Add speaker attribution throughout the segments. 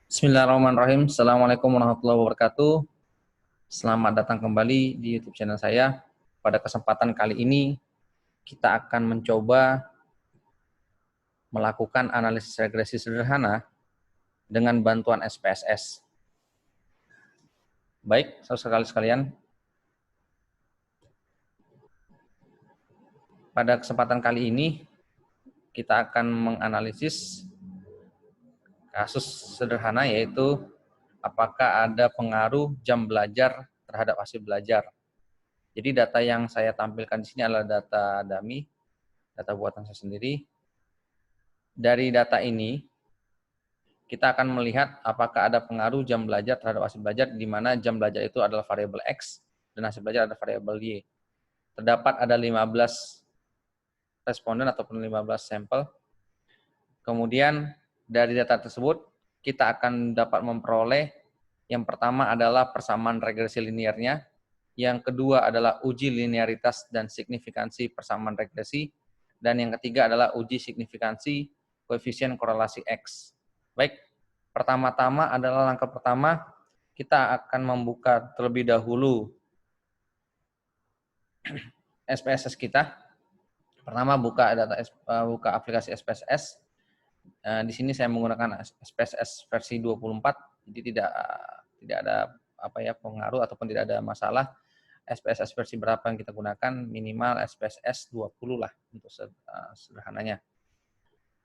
Speaker 1: Bismillahirrahmanirrahim. Assalamualaikum warahmatullahi wabarakatuh. Selamat datang kembali di YouTube channel saya. Pada kesempatan kali ini, kita akan mencoba melakukan analisis regresi sederhana dengan bantuan SPSS. Baik, saudara sekalian. Pada kesempatan kali ini, kita akan menganalisis kasus sederhana, yaitu apakah ada pengaruh jam belajar terhadap hasil belajar. Jadi data yang saya tampilkan di sini adalah data dummy, data buatan saya sendiri. Dari data ini, kita akan melihat apakah ada pengaruh jam belajar terhadap hasil belajar, di mana jam belajar itu adalah variabel X dan hasil belajar adalah variabel Y. Terdapat ada 15 responden ataupun 15 sampel. Kemudian dari data tersebut, kita akan dapat memperoleh yang pertama adalah persamaan regresi linearnya, yang kedua adalah uji linearitas dan signifikansi persamaan regresi, dan yang ketiga adalah uji signifikansi koefisien korelasi X. Baik, pertama-tama adalah langkah pertama, kita akan membuka terlebih dahulu SPSS kita. Pertama buka aplikasi SPSS. Di sini saya menggunakan SPSS versi 24, jadi tidak ada pengaruh ataupun tidak ada masalah. SPSS versi berapa yang kita gunakan, minimal SPSS 20 lah untuk sederhananya.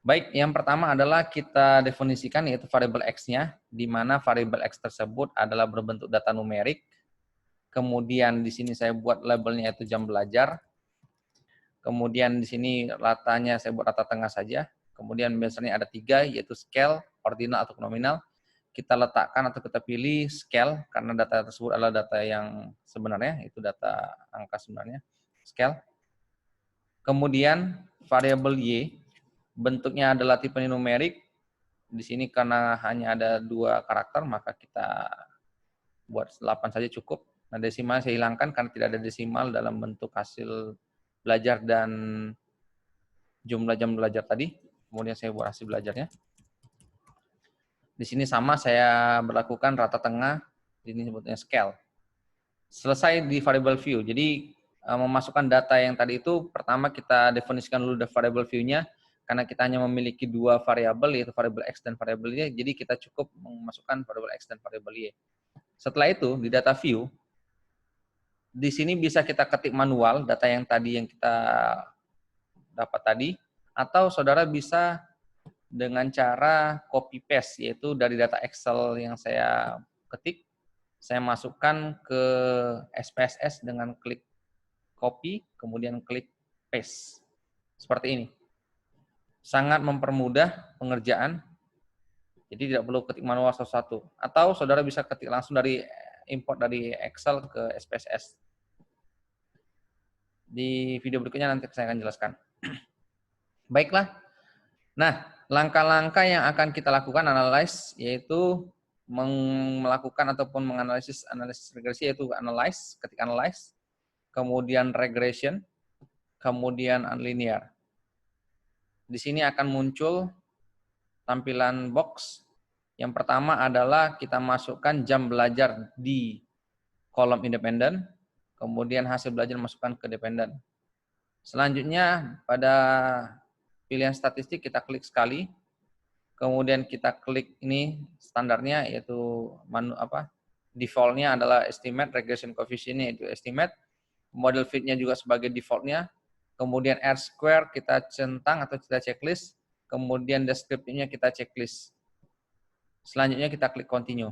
Speaker 1: Baik, yang pertama adalah kita definisikan yaitu variabel X-nya, di mana variabel X tersebut adalah berbentuk data numerik. Kemudian di sini saya buat labelnya yaitu jam belajar. Kemudian di sini ratanya saya buat rata tengah saja. Kemudian biasanya ada 3, yaitu scale, ordinal, atau nominal. Kita letakkan atau kita pilih scale, karena data tersebut adalah data yang sebenarnya, itu data angka sebenarnya, scale. Kemudian variabel Y, bentuknya adalah tipe numerik. Di sini karena hanya ada 2 karakter, maka kita buat 8 saja cukup. Nah, desimal saya hilangkan karena tidak ada desimal dalam bentuk hasil belajar dan jumlah jam belajar tadi. Kemudian saya buat hasil belajarnya. Di sini sama saya berlakukan rata tengah, ini sebutnya scale. Selesai di variable view. Jadi memasukkan data yang tadi itu, pertama kita definisikan dulu variable view-nya, karena kita hanya memiliki 2 variabel, yaitu variabel X dan variabel Y, jadi kita cukup memasukkan variabel X dan variabel Y. Setelah itu, di data view, di sini bisa kita ketik manual, data yang tadi yang kita dapat tadi, atau saudara bisa dengan cara copy paste, yaitu dari data Excel yang saya ketik, saya masukkan ke SPSS dengan klik copy, kemudian klik paste. Seperti ini. Sangat mempermudah pengerjaan, jadi tidak perlu ketik manual satu-satu. Atau saudara bisa ketik langsung dari import dari Excel ke SPSS. Di video berikutnya nanti saya akan jelaskan. Baiklah. Nah, langkah-langkah yang akan kita lakukan analyze, yaitu melakukan ataupun menganalisis regresi, yaitu analyze, ketik analyze, kemudian regression, kemudian unlinear. Di sini akan muncul tampilan box. Yang pertama adalah kita masukkan jam belajar di kolom independen, kemudian hasil belajar masukkan ke dependen. Selanjutnya pada pilihan statistik kita klik sekali, kemudian kita klik ini standarnya, yaitu defaultnya adalah estimate, regression coefficient-nya itu estimate, model fit-nya juga sebagai defaultnya, kemudian R square kita centang atau kita checklist, kemudian descriptive-nya kita checklist. Selanjutnya kita klik continue.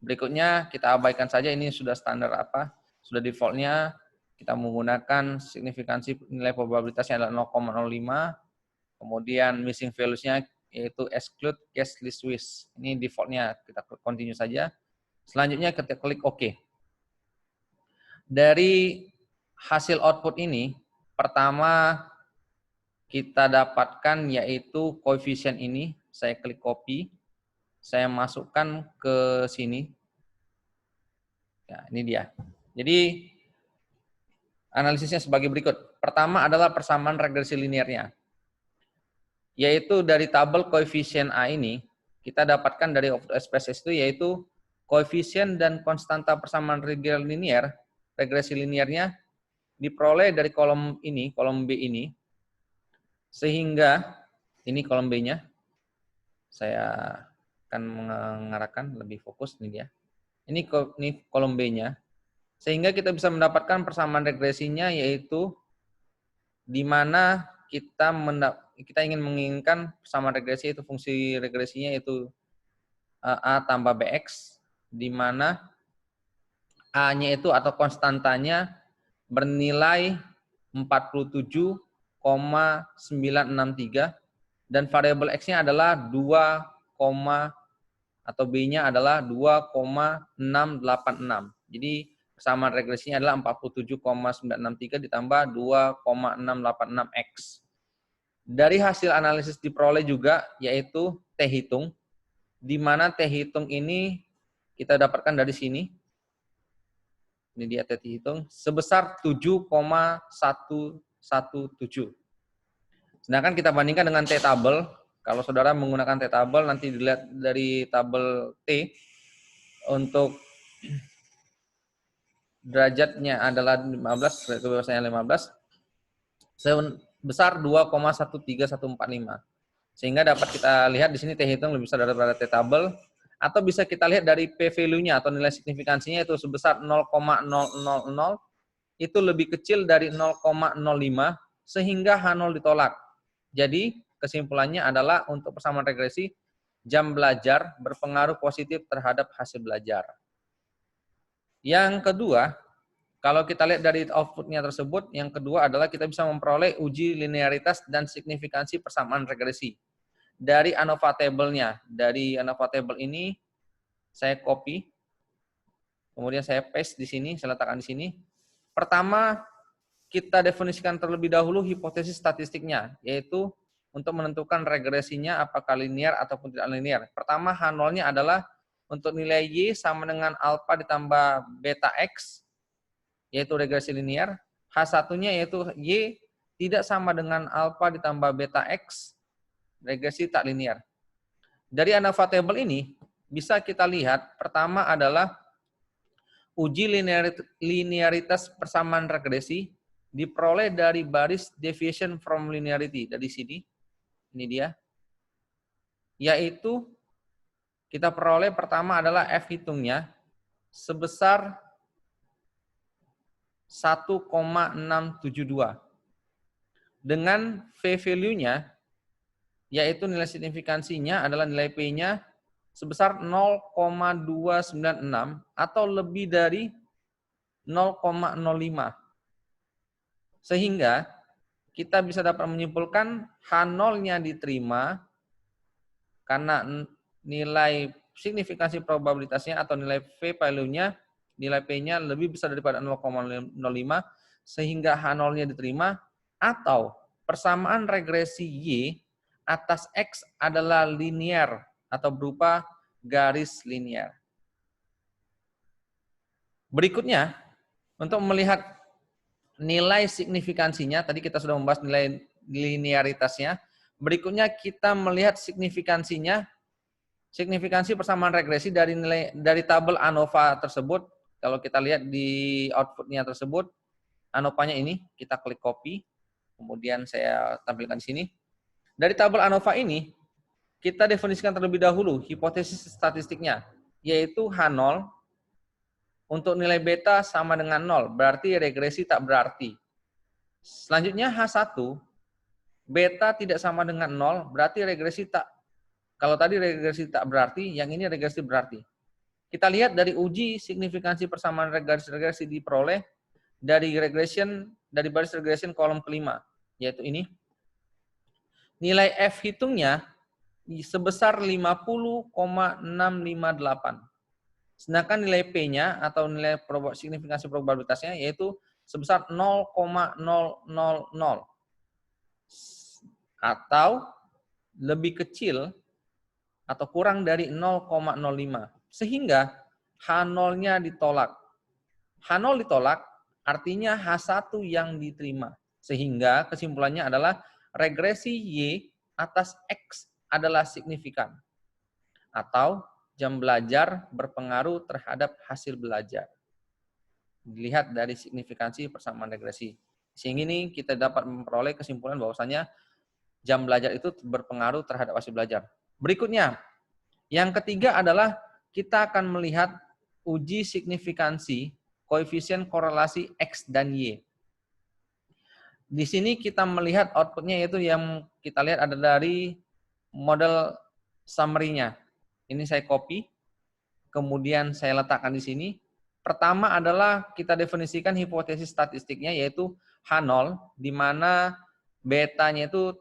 Speaker 1: Berikutnya kita abaikan saja, ini sudah standar sudah defaultnya. Kita menggunakan signifikansi nilai probabilitasnya adalah 0,05, kemudian missing values-nya yaitu exclude case list with. Ini defaultnya, kita klik continue saja. Selanjutnya kita klik OK. Dari hasil output ini, pertama kita dapatkan yaitu koefisien ini. Saya klik copy, saya masukkan ke sini. Ya, ini dia. Jadi analisisnya sebagai berikut. Pertama adalah persamaan regresi linearnya. yaitu dari tabel koefisien A ini, kita dapatkan dari SPSS itu yaitu koefisien dan konstanta persamaan regresi linearnya diperoleh dari kolom ini, kolom B ini, sehingga ini kolom B-nya. Saya akan mengarahkan lebih fokus ini dia. Ini kolom B-nya. Sehingga kita bisa mendapatkan persamaan regresinya yaitu di mana kita menginginkan persamaan regresi itu fungsi regresinya yaitu A tambah BX, di mana A-nya itu atau konstantanya bernilai 47,963 dan variabel X-nya adalah 2, atau B-nya adalah 2,686. Jadi persamaan regresinya adalah 47,963 ditambah 2,686X. Dari hasil analisis diperoleh juga yaitu T hitung, di mana T hitung ini kita dapatkan dari sini. Ini dia T hitung sebesar 7,117. Sedangkan kita bandingkan dengan T tabel, kalau saudara menggunakan T tabel nanti dilihat dari tabel T untuk derajatnya adalah 15, kebebasannya 15, sebesar 2,13145. Sehingga dapat kita lihat di sini T hitung lebih besar daripada T tabel, atau bisa kita lihat dari P value-nya atau nilai signifikansinya itu sebesar 0,000, itu lebih kecil dari 0,05 sehingga H0 ditolak. Jadi kesimpulannya adalah untuk persamaan regresi jam belajar berpengaruh positif terhadap hasil belajar. Yang kedua, kalau kita lihat dari outputnya tersebut, yang kedua adalah kita bisa memperoleh uji linearitas dan signifikansi persamaan regresi. Dari ANOVA table-nya, dari ANOVA table ini saya copy, kemudian saya paste di sini, saya letakkan di sini. Pertama, kita definisikan terlebih dahulu hipotesis statistiknya, yaitu untuk menentukan regresinya apakah linear ataupun tidak linear. Pertama, H0-nya adalah untuk nilai Y sama dengan alpha ditambah beta X, yaitu regresi linear. H1-nya yaitu Y tidak sama dengan alpha ditambah beta X, regresi tak linear. Dari ANOVA table ini, bisa kita lihat, pertama adalah uji linearitas persamaan regresi diperoleh dari baris deviation from linearity. Dari sini, ini dia. Yaitu, kita peroleh pertama adalah F hitungnya sebesar 1,672. Dengan V value-nya, yaitu nilai signifikansinya adalah nilai P-nya sebesar 0,296 atau lebih dari 0,05. Sehingga kita bisa dapat menyimpulkan H0-nya diterima karena nilai signifikansi probabilitasnya atau nilai V value-nya, nilai P-nya lebih besar daripada 0,05 sehingga H0-nya diterima, atau persamaan regresi Y atas X adalah linear atau berupa garis linear. Berikutnya, untuk melihat nilai signifikansinya, tadi kita sudah membahas nilai linearitasnya. Berikutnya kita melihat signifikansinya, signifikansi persamaan regresi dari tabel ANOVA tersebut. Kalau kita lihat di outputnya tersebut, ANOVA-nya ini kita klik copy, kemudian saya tampilkan di sini. Dari tabel ANOVA ini kita definisikan terlebih dahulu hipotesis statistiknya, yaitu H0 untuk nilai beta sama dengan 0, berarti regresi tak berarti. Selanjutnya H1, beta tidak sama dengan 0, berarti regresi tak, kalau tadi regresi tak berarti, yang ini regresi berarti. Kita lihat dari uji signifikansi persamaan regresi diperoleh dari baris regression kolom kelima, yaitu ini. Nilai F hitungnya sebesar 50,658. Sedangkan nilai P-nya atau nilai signifikansi probabilitasnya yaitu sebesar 0,000 atau lebih kecil atau kurang dari 0,05 sehingga H0-nya ditolak. H0 ditolak artinya H1 yang diterima. Sehingga kesimpulannya adalah regresi Y atas X adalah signifikan. Atau jam belajar berpengaruh terhadap hasil belajar. Dilihat dari signifikansi persamaan regresi. Sehingga ini kita dapat memperoleh kesimpulan bahwasanya jam belajar itu berpengaruh terhadap hasil belajar. Berikutnya, yang ketiga adalah kita akan melihat uji signifikansi koefisien korelasi X dan Y. Di sini kita melihat outputnya yaitu yang kita lihat ada dari model summary-nya. Ini saya copy, kemudian saya letakkan di sini. Pertama adalah kita definisikan hipotesis statistiknya yaitu H0, di mana betanya itu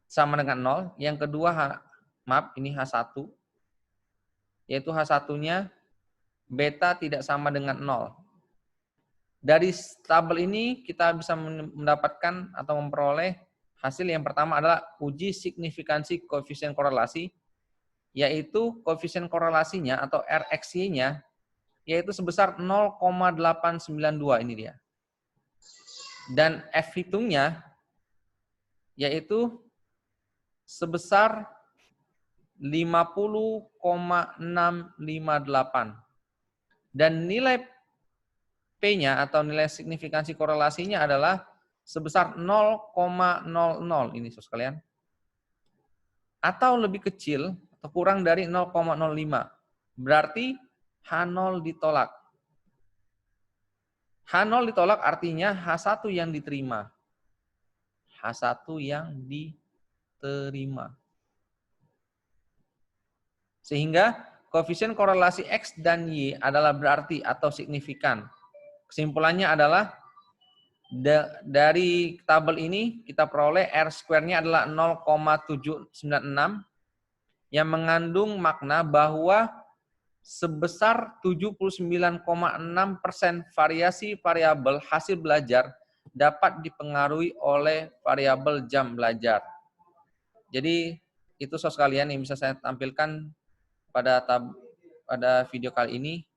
Speaker 1: sama dengan 0. Yang kedua, maaf, ini H1, yaitu H1-nya beta tidak sama dengan 0. Dari tabel ini kita bisa mendapatkan atau memperoleh hasil yang pertama adalah uji signifikansi koefisien korelasi, yaitu koefisien korelasinya atau RXY-nya yaitu sebesar 0,892, ini dia. Dan F hitungnya yaitu sebesar 50,658. Dan nilai P-nya atau nilai signifikansi korelasinya adalah sebesar 0,00, ini saudara sekalian. Atau lebih kecil atau kurang dari 0,05. Berarti H0 ditolak. H0 ditolak artinya H1 yang diterima. H1 yang diterima. Sehingga koefisien korelasi X dan Y adalah berarti atau signifikan. Kesimpulannya adalah dari tabel ini kita peroleh R square-nya adalah 0,796 yang mengandung makna bahwa sebesar 79,6% variasi variabel hasil belajar dapat dipengaruhi oleh variabel jam belajar. Jadi itu saudara sekalian yang bisa saya tampilkan pada video kali ini.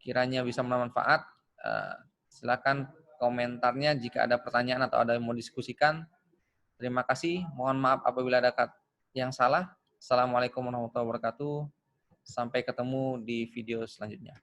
Speaker 1: Kiranya bisa bermanfaat. Silakan komentarnya jika ada pertanyaan atau ada yang mau diskusikan. Terima kasih. Mohon maaf apabila ada yang salah. Assalamualaikum warahmatullahi wabarakatuh. Sampai ketemu di video selanjutnya.